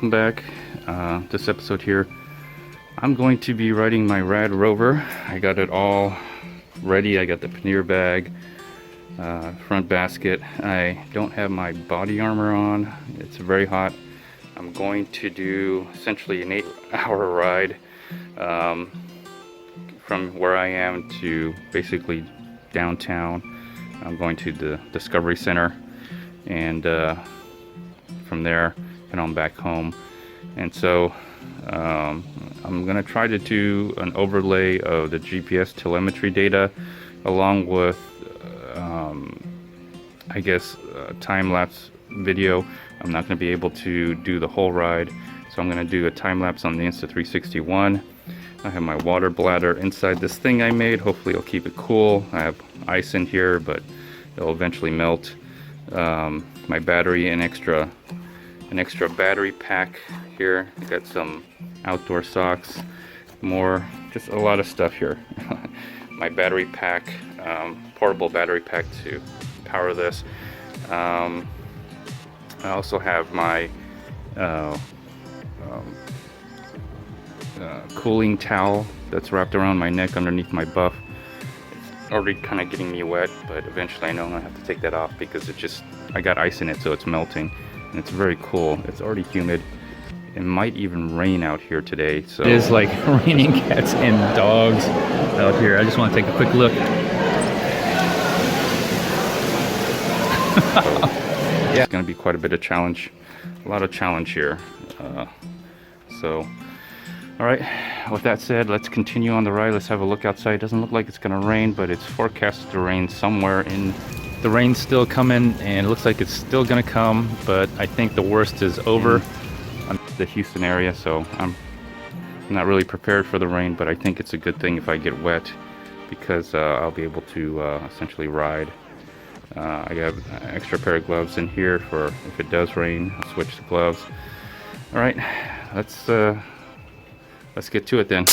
welcome back. This episode here, I'm going to be riding my Radrover. I got it all ready. I got the pannier bag, front basket. I don't have my body armor on. It's very hot. I'm going to do essentially an 8-hour ride from where I am to basically downtown. I'm going to the Discovery Center, and from there head on back home. And so I'm gonna try to do an overlay of the GPS telemetry data along with I guess time-lapse video. I'm not going to be able to do the whole ride, so I'm going to do a time-lapse on the Insta360 ONE. I have my water bladder inside this thing I made. Hopefully it'll keep it cool. I have ice in here, but it'll eventually melt. My battery, an extra battery pack here. I got some outdoor socks, just a lot of stuff here. My battery pack, portable battery pack to power this. I also have my cooling towel that's wrapped around my neck underneath my buff. It's already kind of getting me wet, but eventually I know I'm gonna have to take that off because I got ice in it, so it's melting, and it's very cool. It's already humid. It might even rain out here today, so it is like raining cats and dogs out here. I just want to take a quick look. Yeah, it's gonna be quite a bit of challenge, a lot of challenge here. So all right, with that said, let's continue on the ride. Let's have a look outside. It doesn't look like it's gonna rain, but it's forecasted to rain somewhere in. The rain's still coming, and it looks like it's still gonna come, but I think the worst is over on the Houston area, so I'm not really prepared for the rain, but I think it's a good thing if I get wet, because I'll be able to essentially ride. I got an extra pair of gloves in here for if it does rain. I'll switch the gloves. All right, let's get to it then.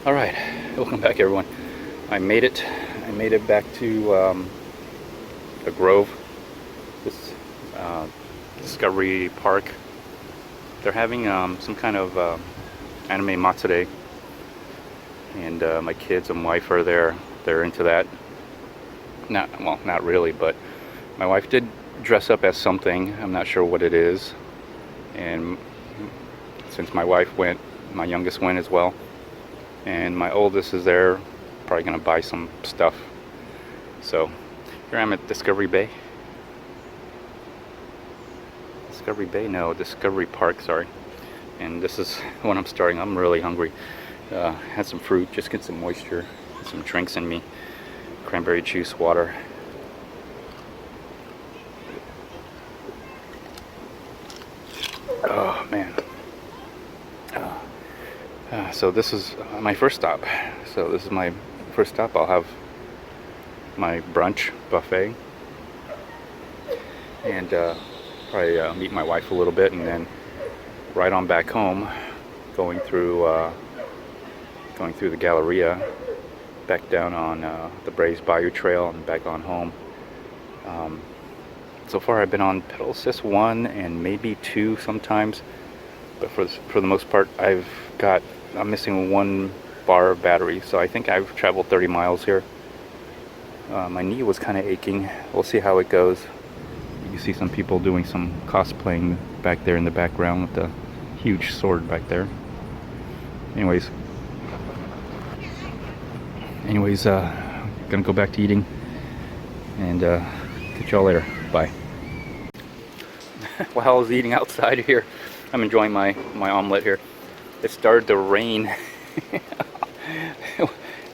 All right, welcome back everyone. I made it back to the Grove. This Discovery Park. They're having some kind of anime matsuri, and my kids and wife are there. They're into that. Not really, but my wife did dress up as something. I'm not sure what it is. And since my wife went, my youngest went as well. And my oldest is there, probably gonna buy some stuff. So here I'm at Discovery Bay. Discovery Bay? No, Discovery Park, sorry. And this is when I'm starting. I'm really hungry. Had some fruit, just get some moisture, some drinks in me. Cranberry juice, water. Oh man. So this is my first stop. So this is my first stop. I'll have my brunch buffet, and probably meet my wife a little bit, and then ride on back home, going through the Galleria, back down on the Braves Bayou Trail, and back on home. So far I've been on pedal assist 1 and maybe 2 sometimes, but for the most part I'm missing 1 bar of battery, so I think I've traveled 30 miles here. My knee was kind of aching. We'll see how it goes. You see some people doing some cosplaying back there in the background with the huge sword back there. Anyways, gonna go back to eating, and catch y'all later. Bye. While I was eating outside here, I'm enjoying my omelet here. It started to rain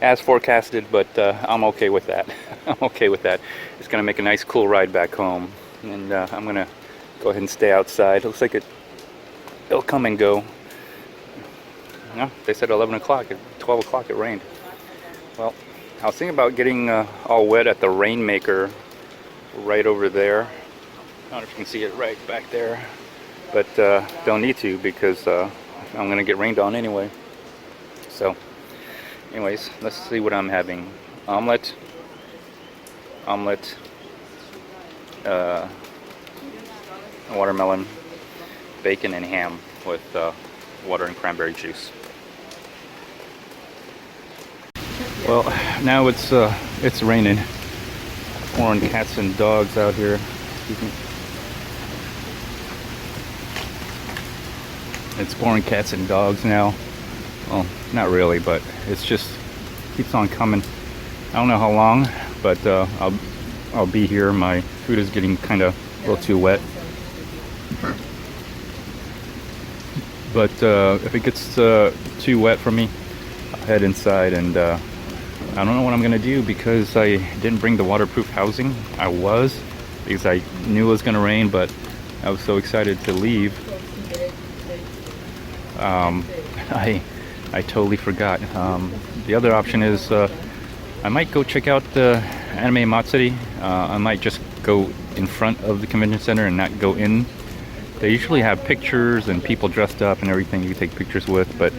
as forecasted, but I'm okay with that. I'm okay with that. It's gonna make a nice cool ride back home, and I'm gonna go ahead and stay outside. It looks like it'll come and go. No, they said 11 o'clock. At 12 o'clock it rained. Well, I was thinking about getting all wet at the Rainmaker right over there. I don't know if you can see it right back there, but don't need to, because I'm gonna get rained on anyway. So anyways, let's see what I'm having. Omelet, watermelon, bacon, and ham with water and cranberry juice. Well, now it's raining. Pouring cats and dogs out here. Excuse me. It's pouring cats and dogs now. Well, not really, but it's just keeps on coming. I don't know how long, but I'll be here. My food is getting kind of a little too wet. But if it gets too wet for me, I'll head inside, and I don't know what I'm gonna do, because I didn't bring the waterproof housing. Because I knew it was gonna rain, but I was so excited to leave. I totally forgot. The other option is I might go check out the anime matsuri. I might just go in front of the convention center and not go in. They usually have pictures and people dressed up and everything you can take pictures with, but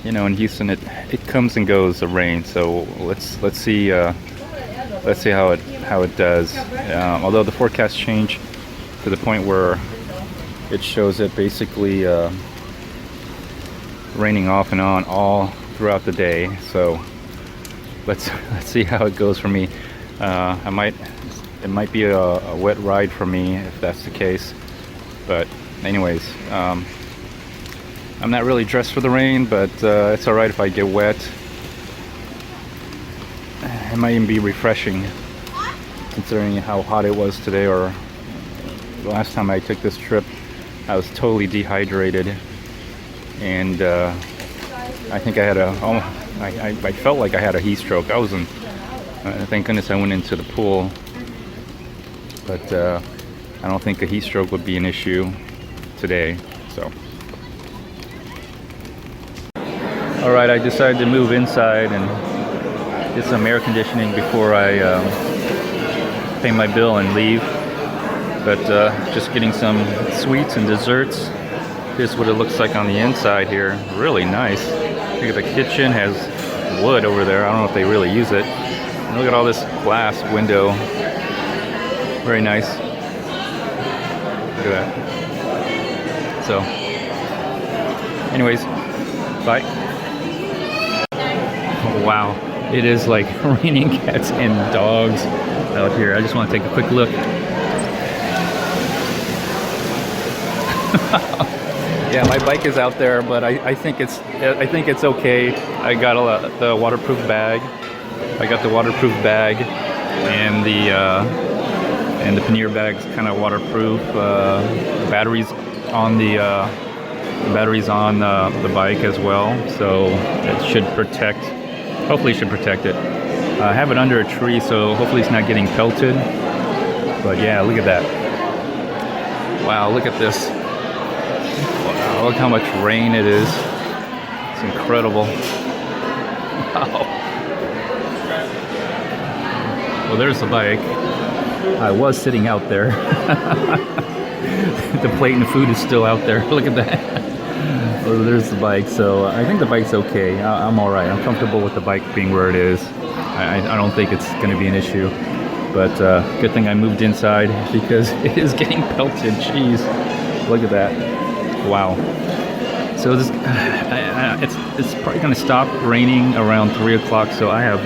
you know, in Houston it comes and goes, the rain. So let's see how it does. Although the forecast changed to the point where it shows it basically raining off and on all throughout the day. So let's see how it goes for me. It might be a wet ride for me if that's the case. But anyways, I'm not really dressed for the rain, but it's alright if I get wet. It might even be refreshing, considering how hot it was today, or the last time I took this trip I was totally dehydrated, and I think I had I felt like I had a heat stroke. I wasn't, thank goodness I went into the pool, but I don't think a heat stroke would be an issue today. So alright, I decided to move inside and get some air conditioning before I pay my bill and leave. But just getting some sweets and desserts. Here's what it looks like on the inside here. Really nice. Look at the kitchen, has wood over there. I don't know if they really use it. And look at all this glass window. Very nice. Look at that. So, anyways, bye. Oh, wow, it is like raining cats and dogs out here. I just want to take a quick look. Yeah, my bike is out there, but I think it's okay. I got the waterproof bag. I got the waterproof bag, and the pannier bag's kind of waterproof. Batteries on the bike as well, so it should protect. Hopefully, it should protect it. I have it under a tree, so hopefully it's not getting pelted. But yeah, look at that. Wow, look at this. Wow, look how much rain it is. It's incredible. Wow. Well, there's the bike. I was sitting out there. The plate and the food is still out there. Look at that. Oh, there's the bike. So I think the bike's okay. I'm all right. I'm comfortable with the bike being where it is. I don't think it's going to be an issue. But good thing I moved inside because it is getting pelted. Jeez, look at that. Wow. So this, it's probably going to stop raining around 3 o'clock. So I have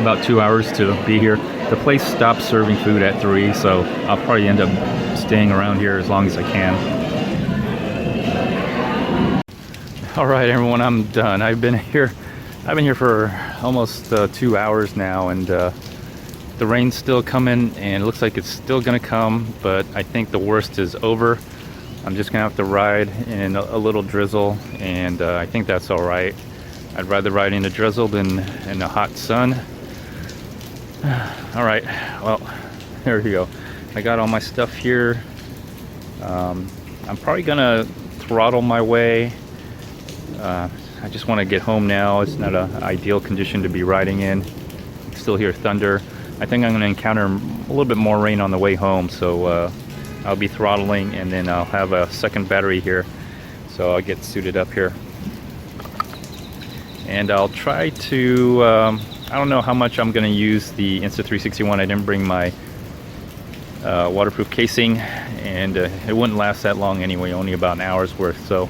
about 2 hours to be here. The place stops serving food at 3, so I'll probably end up staying around here as long as I can. All right, everyone, I'm done. I've been here for almost 2 hours now, and the rain's still coming, and it looks like it's still gonna come, but I think the worst is over. I'm just gonna have to ride in a little drizzle, and I think that's all right. I'd rather ride in the drizzle than in the hot sun. All right, well, there we go. I got all my stuff here. I'm probably gonna throttle my way. I just want to get home now. It's not an ideal condition to be riding in. Still hear thunder. I think I'm going to encounter a little bit more rain on the way home, so I'll be throttling, and then I'll have a second battery here, so I'll get suited up here. And I'll try to, I don't know how much I'm going to use the Insta360 ONE. I didn't bring my waterproof casing, and it wouldn't last that long anyway, only about an hour's worth, so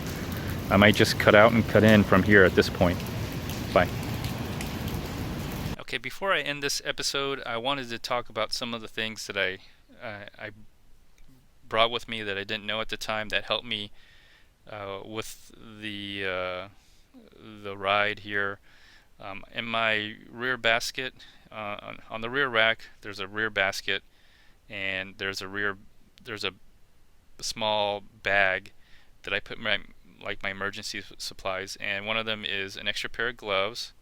I might just cut out and cut in from here at this point. Bye. Okay, before I end this episode, I wanted to talk about some of the things that I brought with me that I didn't know at the time that helped me with the ride here. In my rear basket, on the rear rack, there's a rear basket, and there's a small bag that I put my emergency supplies, and one of them is an extra pair of gloves,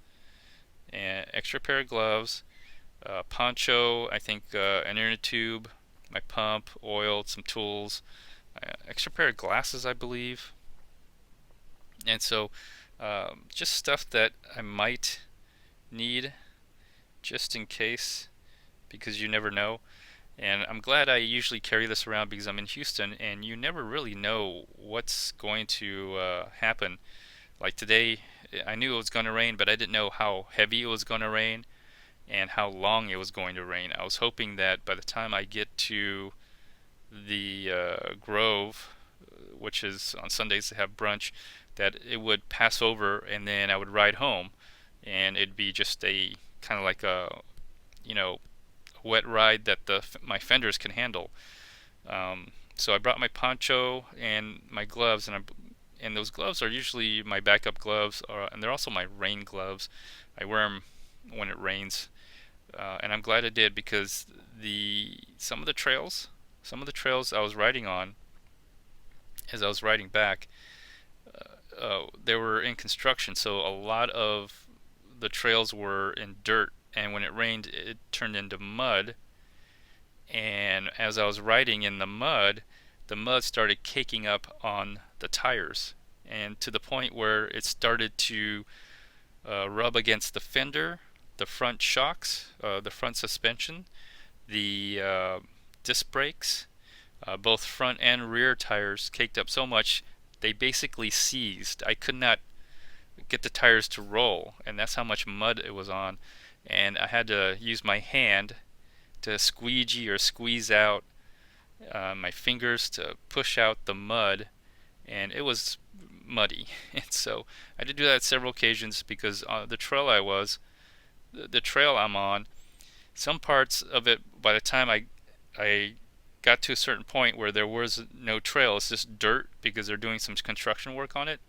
poncho, I think an inner tube, my pump, oil, some tools, extra pair of glasses, I believe, and so just stuff that I might need just in case, because you never know. And I'm glad I usually carry this around because I'm in Houston, and you never really know what's going to happen. Like today, I knew it was going to rain, but I didn't know how heavy it was going to rain and how long it was going to rain. I was hoping that by the time I get to the Grove, which is on Sundays to have brunch, that it would pass over, and then I would ride home, and it'd be just a kind of like a, you know, wet ride that my fenders can handle. So I brought my poncho and my gloves, and those gloves are usually my backup gloves, and they're also my rain gloves. I wear them when it rains, and I'm glad I did, because some of the trails I was riding on as I was riding back, they were in construction, so a lot of the trails were in dirt, and when it rained, it turned into mud. And as I was riding in the mud started caking up on the tires, and to the point where it started to rub against the fender, the front shocks, the front suspension, the disc brakes, both front and rear tires caked up so much they basically seized. I could not get the tires to roll, and that's how much mud it was on. And I had to use my hand to squeegee or squeeze out my fingers to push out the mud, and it was muddy. And so I did do that several occasions because the trail the trail I'm on, some parts of it, by the time I got to a certain point where there was no trail, it's just dirt because they're doing some construction work on it.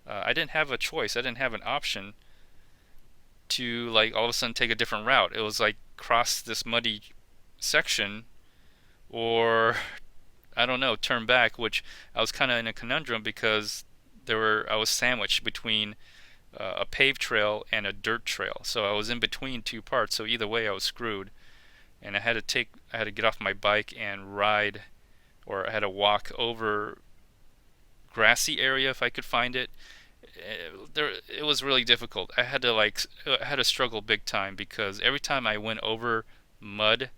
I didn't have a choice. I didn't have an option to like all of a sudden take a different route. It was like cross this muddy section or I don't know, turn back, which I was kind of in a conundrum because I was sandwiched between a paved trail and a dirt trail. So I was in between two parts. So either way I was screwed. And I had to get off my bike and ride, or I had to walk over grassy area if I could find it. It was really difficult. I had to struggle big time because every time I went over mud,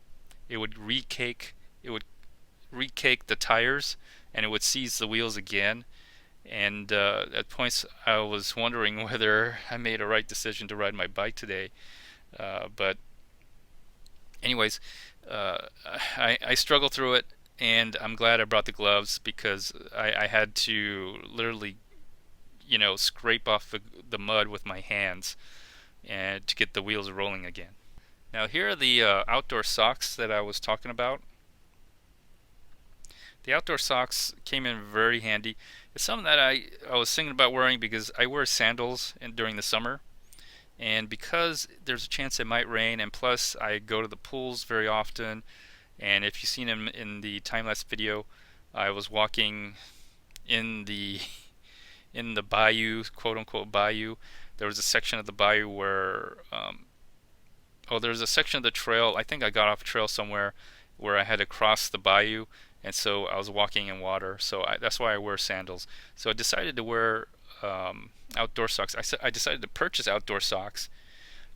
it would re-cake the tires, and it would seize the wheels again. And at points I was wondering whether I made a right decision to ride my bike today. But anyways, I struggled through it, and I'm glad I brought the gloves because I had to literally, scrape off the mud with my hands and to get the wheels rolling again. Now here are the outdoor socks that I was talking about. The outdoor socks came in very handy. It's something that I was thinking about wearing because I wear sandals during the summer, and because there's a chance it might rain, and plus I go to the pools very often, and if you've seen in the time-lapse video, I was walking in the bayou, quote-unquote bayou. There was a section of the bayou where there was a section of the trail, I think I got off a trail somewhere where I had to cross the bayou, and so I was walking in water, so that's why I wear sandals. So I decided to wear outdoor socks. I decided to purchase outdoor socks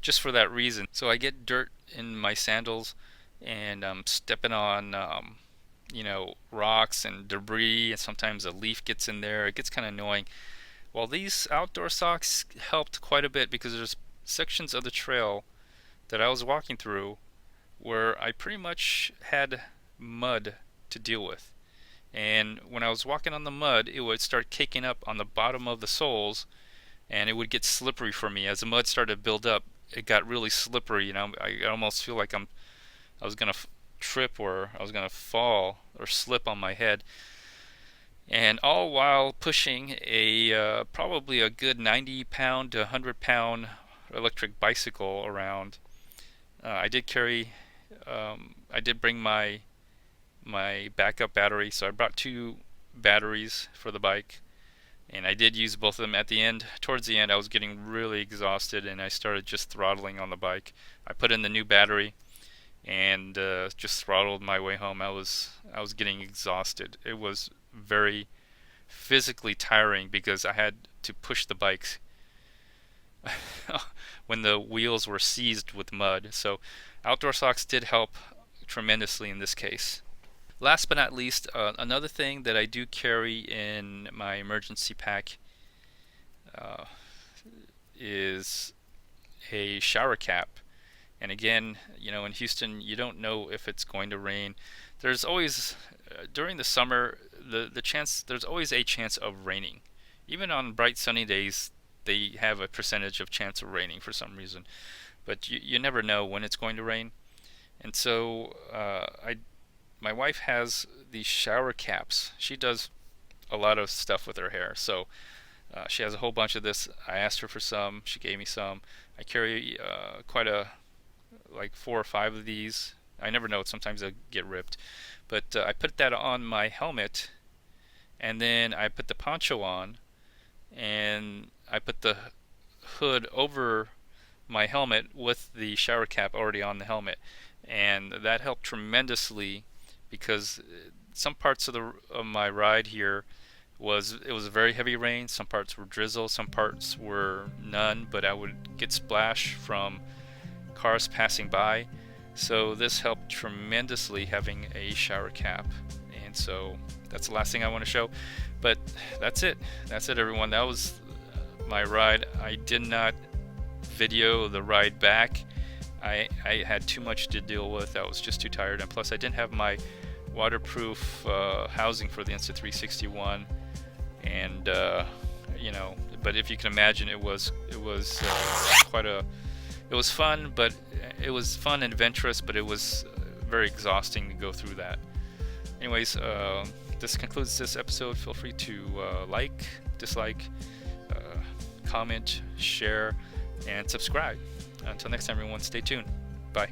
just for that reason. So I get dirt in my sandals, and I'm stepping on rocks and debris, and sometimes a leaf gets in there. It gets kind of annoying. Well, these outdoor socks helped quite a bit because there's sections of the trail that I was walking through where I pretty much had mud to deal with. And when I was walking on the mud, it would start caking up on the bottom of the soles, and it would get slippery for me. As the mud started to build up, it got really slippery. I almost feel like I was gonna trip, or I was gonna fall or slip on my head. And all while pushing probably a good 90-pound to 100-pound electric bicycle around. I did bring my backup battery, so I brought 2 batteries for the bike, and I did use both of them at the end. Towards the end I was getting really exhausted, and I started just throttling on the bike. I put in the new battery and just throttled my way home. I was getting exhausted. It was very physically tiring because I had to push the bikes when the wheels were seized with mud. So outdoor socks did help tremendously in this case. Last but not least, another thing that I do carry in my emergency pack is a shower cap. And again, in Houston, you don't know if it's going to rain. There's always, during the summer, there's always a chance of raining. Even on bright sunny days, they have a percentage of chance of raining for some reason. But you never know when it's going to rain. And so my wife has these shower caps. She does a lot of stuff with her hair, so she has a whole bunch of this. I asked her for some. She gave me some. I carry like 4 or 5 of these. I never know. Sometimes they get ripped. But I put that on my helmet, and then I put the poncho on, and I put the hood over my helmet with the shower cap already on the helmet, and that helped tremendously because some parts of my ride here it was a very heavy rain. Some parts were drizzle, some parts were none, but I would get splashed from cars passing by. So this helped tremendously, having a shower cap. And so that's the last thing I want to show. But that's it everyone. That was my ride. I did not video the ride back. I had too much to deal with. I was just too tired, and plus I didn't have my waterproof housing for the Insta360 ONE, and you know, but if you can imagine, it was quite a, it was fun, but it was fun and adventurous, but it was very exhausting to go through that. Anyways, this concludes this episode. Feel free to like, dislike, comment, share, and subscribe. Until next time, everyone, stay tuned. Bye.